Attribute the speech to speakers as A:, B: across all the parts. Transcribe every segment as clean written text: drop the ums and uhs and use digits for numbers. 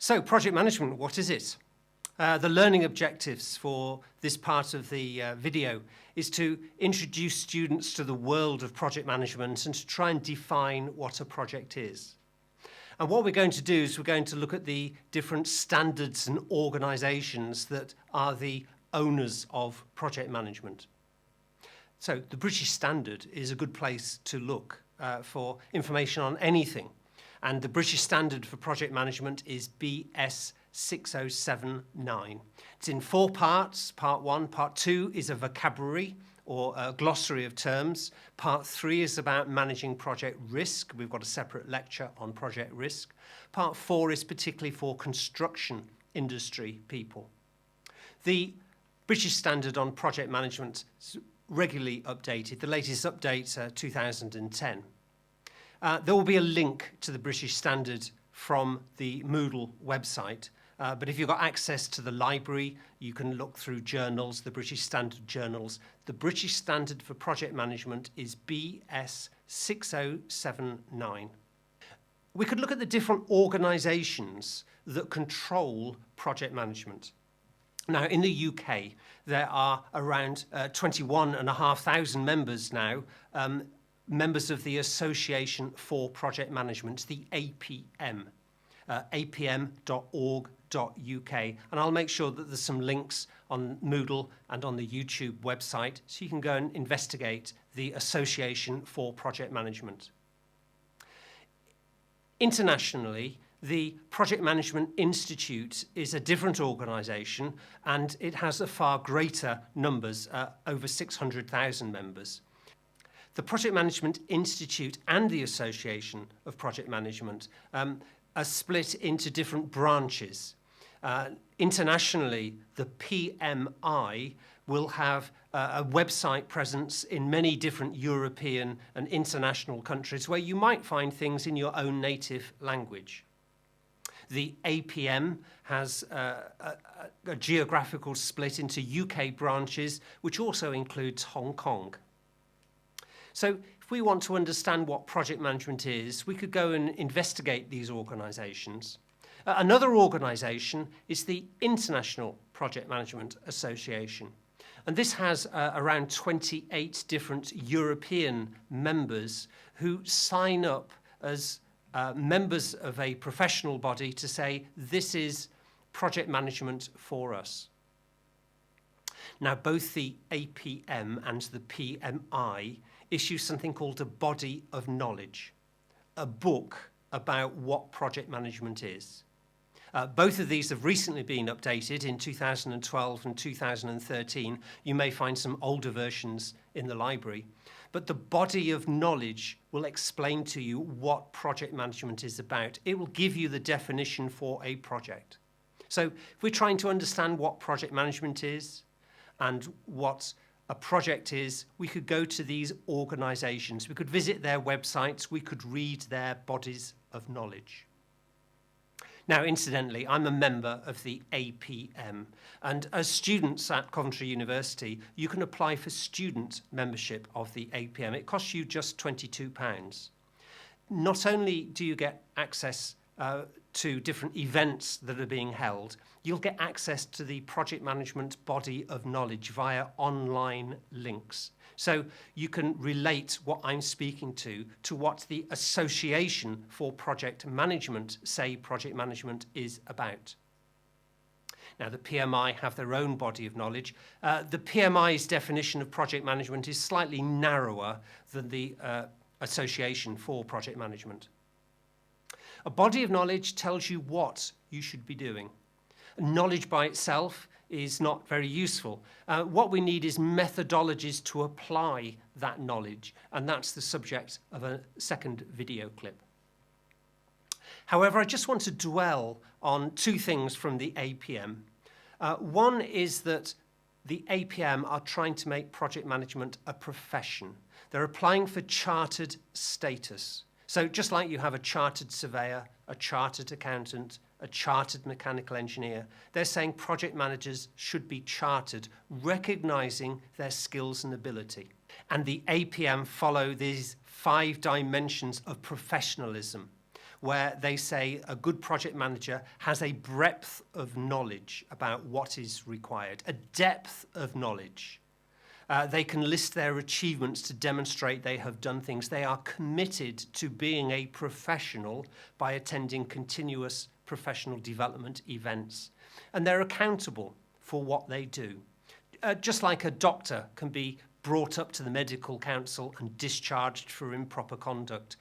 A: So, project management, what is it? The learning objectives for this part of the video is to introduce students to the world of project management and to try and define what a project is. And what we're going to do is we're going to look at the different standards and organisations that are the owners of project management. So the British Standard is a good place to look for information on anything. And the British Standard for Project Management is BS 6079. It's in 4 parts. Part 1. Part 2 is a vocabulary or a glossary of terms. Part 3 is about managing project risk. We've got a separate lecture on project risk. Part 4 is particularly for construction industry people. The British Standard on Project Management is regularly updated. The latest update, 2010. There will be a link to the British Standard from the Moodle website, but if you've got access to the library, you can look through journals, the British Standard journals. The British Standard for Project Management is BS 6079. We could look at the different organisations that control project management. Now, in the UK, there are around 21,500 members now, members of the Association for Project Management, the APM, apm.org.uk. And I'll make sure that there's some links on Moodle and on the YouTube website so you can go and investigate the Association for Project Management. Internationally, the Project Management Institute is a different organisation and it has a far greater numbers, over 600,000 members. The Project Management Institute and the Association of Project Management are split into different branches. Internationally, the PMI will have a website presence in many different European and international countries where you might find things in your own native language. The APM has a geographical split into UK branches, which also includes Hong Kong. So if we want to understand what project management is, we could go and investigate these organisations. Another organisation is the International Project Management Association. And this has around 28 different European members who sign up as members of a professional body to say, this is project management for us. Now, both the APM and the PMI issue something called a body of knowledge, a book about what project management is. Both of these have recently been updated in 2012 and 2013. You may find some older versions in the library. But the body of knowledge will explain to you what project management is about. It will give you the definition for a project. So if we're trying to understand what project management is and what a project is, we could go to these organisations. We could visit their websites. We could read their bodies of knowledge. Now, incidentally, I'm a member of the APM, and as students at Coventry University, you can apply for student membership of the APM. It costs you just £22. Not only do you get access to different events that are being held, you'll get access to the project management body of knowledge via online links. So you can relate what I'm speaking to what the Association for Project Management say project management is about. Now, the PMI have their own body of knowledge. The PMI's definition of project management is slightly narrower than the Association for Project Management. A body of knowledge tells you what you should be doing. Knowledge by itself is not very useful. What we need is methodologies to apply that knowledge, and that's the subject of a second video clip. However, I just want to dwell on 2 things from the APM. One is that the APM are trying to make project management a profession. They're applying for chartered status. So just like you have a chartered surveyor, a chartered accountant, a chartered mechanical engineer, they're saying project managers should be chartered, recognising their skills and ability. And the APM follow these 5 dimensions of professionalism, where they say a good project manager has a breadth of knowledge about what is required, a depth of knowledge. They can list their achievements to demonstrate they have done things. They are committed to being a professional by attending continuous professional development events. And they're accountable for what they do. Just like a doctor can be brought up to the medical council and discharged for improper conduct,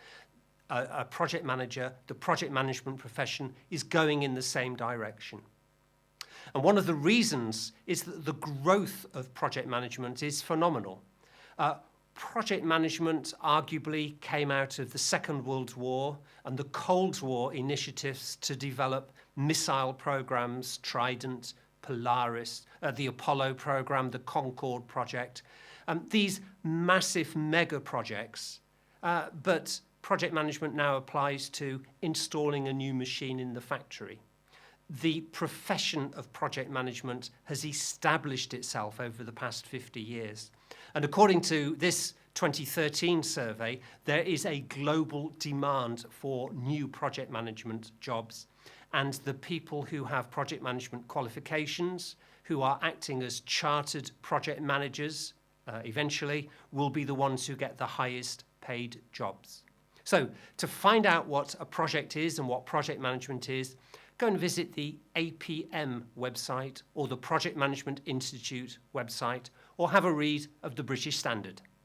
A: a project manager, the project management profession, is going in the same direction. And one of the reasons is that the growth of project management is phenomenal. Project management arguably came out of the Second World War and the Cold War initiatives to develop missile programs, Trident, Polaris, the Apollo program, the Concorde project, these massive mega projects. But project management now applies to installing a new machine in the factory. The profession of project management has established itself over the past 50 years. And according to this 2013 survey, there is a global demand for new project management jobs. And the people who have project management qualifications, who are acting as chartered project managers, eventually, will be the ones who get the highest paid jobs. So to find out what a project is and what project management is, go and visit the APM website or the Project Management Institute website, or have a read of the British Standard.